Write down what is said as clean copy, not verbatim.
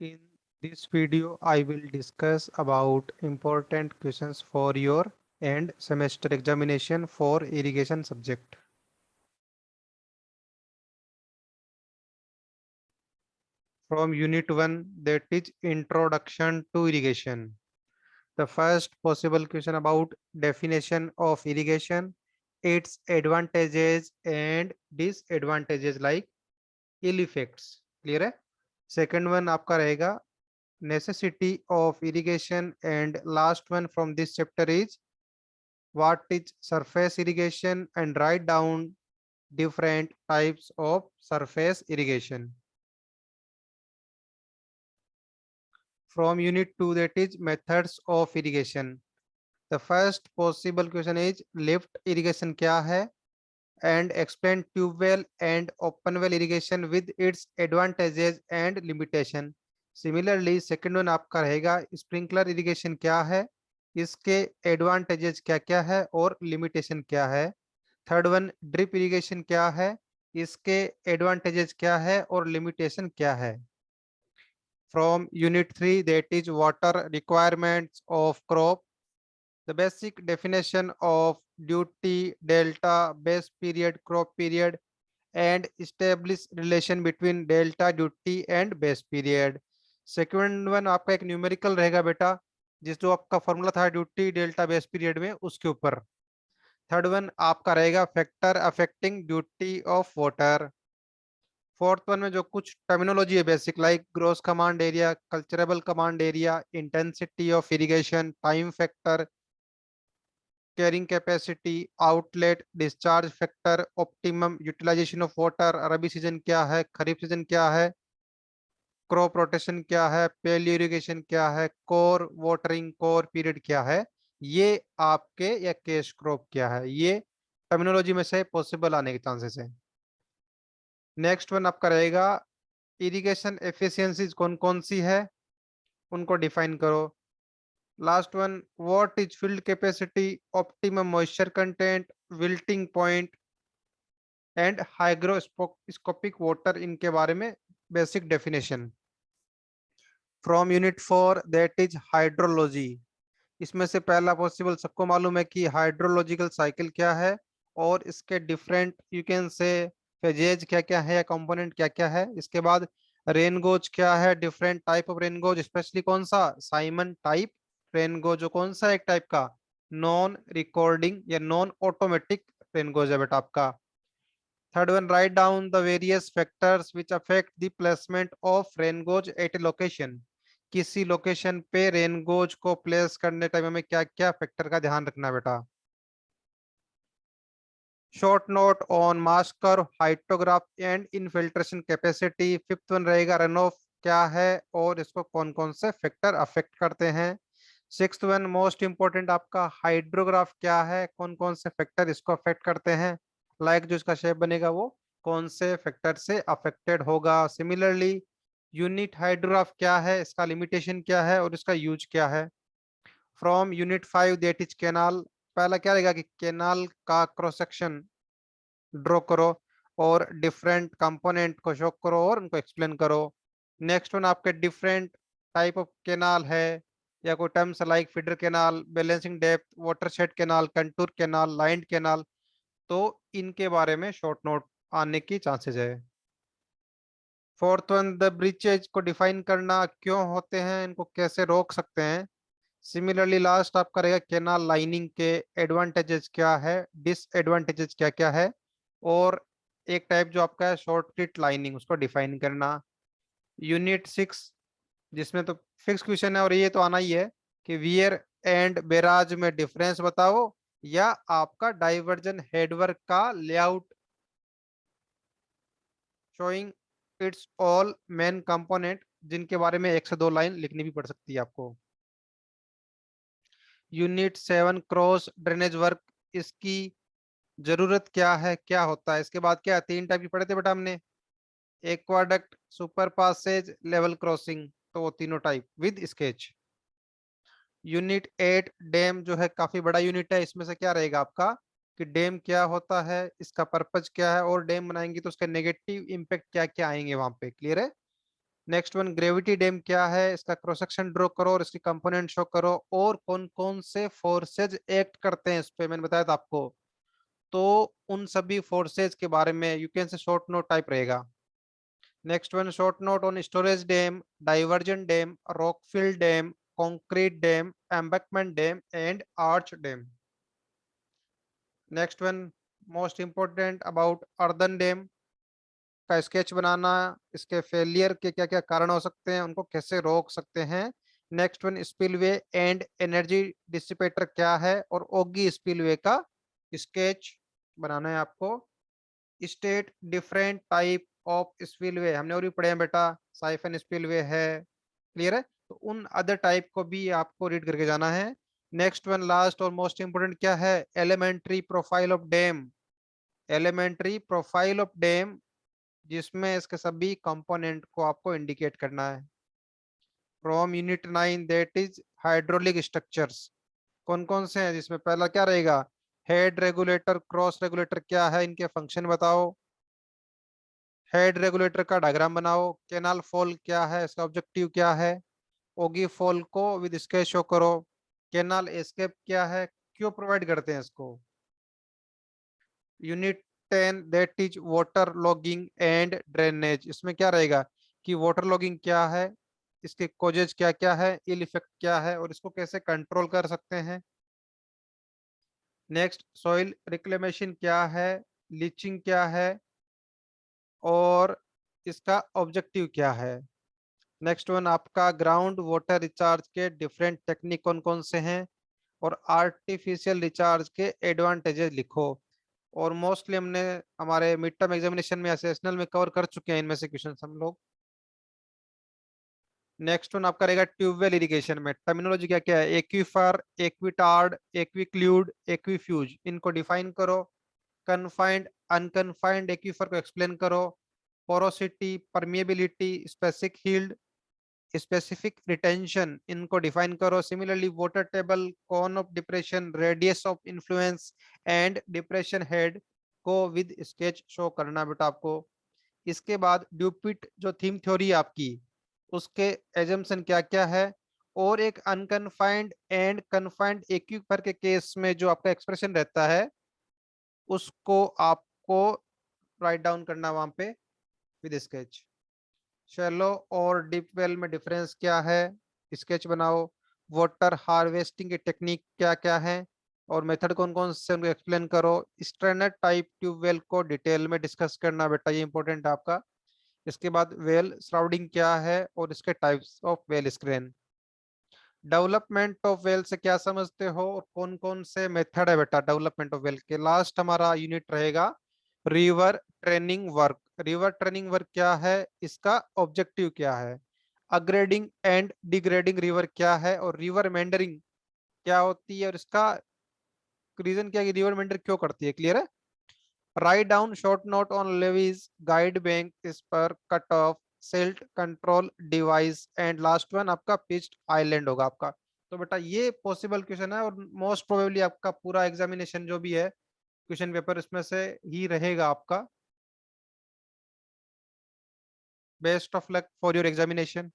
In this video, I will discuss about important questions for your end semester examination for irrigation subject. From Unit 1, that is Introduction to Irrigation. The first possible question about definition of irrigation, its advantages and disadvantages like ill effects. Clear है? Second one आपका रहेगा necessity of irrigation, and last one from this chapter is what is surface irrigation, and write down different types of surface irrigation. From unit 2, that is methods of irrigation. The first possible question is lift irrigation क्या है, and explain tube well and open well irrigation with its advantages and limitation. Similarly, second one आपका रहेगा sprinkler irrigation क्या है, इसके advantages क्या क्या है और लिमिटेशन क्या है. थर्ड वन ड्रिप इरिगेशन क्या है, इसके एडवांटेजेस क्या है और लिमिटेशन क्या है. From unit 3, that is water requirements of crop. The basic definition of duty, delta, base period, crop period, and establish relation between delta duty and base period. Second one आपका एक numerical रहेगा बेटा, जिस जो आपका formula था duty delta base period में उसके ऊपर. थर्ड वन आपका रहेगा factor affecting duty of water. Fourth one में जो कुछ टर्मिनोलॉजी है basic like gross command area, culturable command area, intensity of irrigation, time factor, carrying capacity, outlet, discharge factor, optimum utilization of water, rabi season क्या है, खरीफ season क्या है, crop rotation क्या है, पेल इरिगेशन क्या है, कोर वाटरिंग कोर पीरियड क्या है, ये आपके या कैश क्रॉप क्या है, ये टर्मिनोलॉजी में से पॉसिबल आने के चांसेस है. नेक्स्ट वन आपका रहेगा इरिगेशन एफिशिएंसीज कौन कौन सी है, उनको डिफाइन करो. Last one what is field capacity, optimum moisture content, wilting point and hygroscopic water, इनके बारे में basic definition. From unit 4, that is hydrology. इसमें से पहला पॉसिबल सबको मालूम है कि हाइड्रोलॉजिकल साइकिल क्या है और इसके डिफरेंट यू कैन से फेजेज क्या क्या है या कंपोनेंट क्या क्या है. इसके बाद रेनगोज क्या है, डिफरेंट टाइप ऑफ रेनगोज, स्पेशली कौन सा साइमन टाइप रेनगोज, जो कौन सा एक टाइप का नॉन रिकॉर्डिंग या नॉन ऑटोमेटिक रेनगोज है बेटा आपका. Third one write down the various factors which affect the placement of rain gauge at a location. किसी लोकेशन पे रेनगोज को प्लेस करने टाइम हमें क्या क्या फैक्टर का ध्यान रखना है बेटा. Short note on mass curve, hydrograph and infiltration capacity. Fifth one रहेगा रन ऑफ क्या है और इसको कौन कौन से फैक्टर अफेक्ट करते हैं. सिक्स्थ वन मोस्ट इंपोर्टेंट आपका हाइड्रोग्राफ क्या है, कौन कौन से फैक्टर इसको अफेक्ट करते हैं, लाइक जो इसका शेप बनेगा वो कौन से फैक्टर से अफेक्टेड होगा. सिमिलरली यूनिट हाइड्रोग्राफ क्या है, इसका लिमिटेशन क्या है और इसका यूज क्या है. From unit 5, that is canal. पहला क्या रहेगा कि कैनाल का क्रॉस सेक्शन ड्रॉ करो और डिफरेंट कंपोनेंट को शो करो और उनको एक्सप्लेन करो. नेक्स्ट वन आपके डिफरेंट टाइप ऑफ कैनाल है या कोई terms like feeder canal, balancing depth, watershed canal, contour canal, lined canal, तो इनके बारे में शॉर्ट नोट आने की चांसेस है. फोर्थ वन द ब्रीचेज को डिफाइन करना, क्यों होते हैं, इनको कैसे रोक सकते हैं. सिमिलरली लास्ट आपका रहेगा कैनाल लाइनिंग के एडवांटेजेस क्या है, डिसएडवांटेजेस क्या क्या है, और एक टाइप जो आपका है शॉर्ट क्लिट लाइनिंग, उसको डिफाइन करना. यूनिट 6 जिसमें तो फिक्स क्वेश्चन है और ये तो आना ही है कि वियर एंड बेराज में डिफरेंस बताओ या आपका डाइवर्जन हेडवर्क का layout showing it's all main component, जिनके बारे में एक से दो लाइन लिखनी भी पड़ सकती है आपको. यूनिट 7 क्रॉस ड्रेनेज वर्क, इसकी जरूरत क्या है, क्या होता है. इसके बाद क्या तीन टाइप की पढ़े थे बेटा हमने, aqueduct, super passages, level crossing, तो वो तीनों type with sketch. Unit 8 dam जो है काफी बड़ा यूनिट है, इसमें से क्या रहेगा आपका कि डैम क्या होता है, इसका पर्पज क्या है और डैम बनाएंगे तो उसके नेगेटिव इम्पैक्ट क्या क्या आएंगे वहां पे. क्लियर है. नेक्स्ट वन, ग्रेविटी डैम क्या है, इसका क्रॉस सेक्शन ड्रॉ करो और इसकी कंपोनेंट शो करो, और कौन कौन से फोर्सेज एक्ट करते हैं इस पे, मैंने बताया था आपको। तो उन सभी फोर्सेज के बारे में you can say short note type रहेगा। Next one, short note on storage dam, diversion dam, rockfill dam, concrete dam, embankment dam and arch dam. Next one, most important about earthen dam का sketch बनाना, इसके failure के क्या क्या कारण हो सकते हैं, उनको कैसे रोक सकते हैं। Next one, spillway and energy dissipator क्या है, और ओगी स्पिलवे का स्केच बनाना है आपको। State different type of spillway, हमने और भी पढ़े हैं बेटा, साइफन स्पिलवे है, क्लियर है, तो उन अदर टाइप को भी आपको रीड करके जाना है। नेक्स्ट वन, लास्ट और मोस्ट इंपोर्टेंट क्या है, elementary profile of dam, elementary profile of dam, जिसमें इसके सभी कंपोनेंट को आपको इंडिकेट करना है। From unit 9 that is hydraulic structures, कौन कौन से हैं, जिसमें पहला क्या रहेगा, हेड रेगुलेटर, क्रॉस रेगुलेटर क्या है, इनके फंक्शन बताओ, हेड रेगुलेटर का डायग्राम बनाओ, कैनाल फॉल क्या है, इसका ऑब्जेक्टिव क्या है, ओगी फॉल को विद स्केच शो करो, कैनाल एस्केप क्या है, क्यों प्रोवाइड करते हैं इसको। Unit 10 that is water logging and drainage, इसमें क्या रहेगा कि वाटर लॉगिंग क्या है, इसके कॉजेज क्या क्या है, इल इफेक्ट क्या है, और इसको कैसे कंट्रोल कर सकते हैं। नेक्स्ट, सॉइल रिक्लेमेशन क्या है, लीचिंग क्या है, और इसका ऑब्जेक्टिव क्या है। नेक्स्ट वन, आपका ग्राउंड वाटर रिचार्ज के डिफरेंट टेक्निक कौन कौन से हैं, और आर्टिफिशियल रिचार्ज के एडवांटेजेस लिखो। और मोस्टली हमने हमारे मिड टर्म एग्जामिनेशन में या सेशनल में कवर कर चुके हैं इनमें से क्वेश्चन हम लोग। नेक्स्ट वन आपका रहेगा ट्यूबवेल इरिगेशन में टर्मिनोलॉजी क्या क्या है, एक्वीफर, एक्विटार्ड, एक्विक्लूड, एक्वीफ्यूज, इनको डिफाइन करो। कन्फाइंड अनकन्फाइंड एक्वीफर को एक्सप्लेन करो। Porosity, permeability, specific yield, specific retention, इनको डिफाइन करो। Similarly water table, cone of depression, radius of influence and depression head को विद स्केच शो करना बेटा आपको। इसके बाद ड्यूपिट जो थीम थ्योरी है आपकी, उसके एजम्पशन क्या क्या है, और एक अनकन्फाइंड एंड कन्फाइंड एक्यूपर के केस में जो आपका एक्सप्रेशन रहता है, उसको आपको राइट डाउन करना वहां पे विद स्केच। शैलो और डीप वेल में डिफरेंस क्या है, स्केच बनाओ। वाटर हार्वेस्टिंग की टेक्निक क्या क्या है, और मेथड कौन कौन से उनको एक्सप्लेन करो। स्ट्रेनर टाइप ट्यूबवेल को डिटेल में डिस्कस करना बेटा, ये इंपॉर्टेंट है आपका। इसके बाद वेल श्राउडिंग क्या है, और इसके types of well screen. Development of well से क्या समझते हो, और कौन कौन से मेथड है बेटा डेवलपमेंट ऑफ वेल के। लास्ट हमारा यूनिट रहेगा river training work. River training work क्या है, इसका ऑब्जेक्टिव क्या है, अपग्रेडिंग एंड डिग्रेडिंग रिवर क्या है, और रिवर मेंडरिंग क्या होती है, और इसका रीजन क्या है कि रिवर मेंडर क्यों करती है, क्लियर है। Write down short note on levies, guide bank, इस पर cut off, silt control device, and last one आपका पिच्ड आइलैंड होगा आपका। तो बेटा ये पॉसिबल क्वेश्चन है, और मोस्ट प्रोबेबली आपका पूरा एग्जामिनेशन जो भी है क्वेश्चन पेपर इसमें से ही रहेगा आपका। Best of luck for your examination.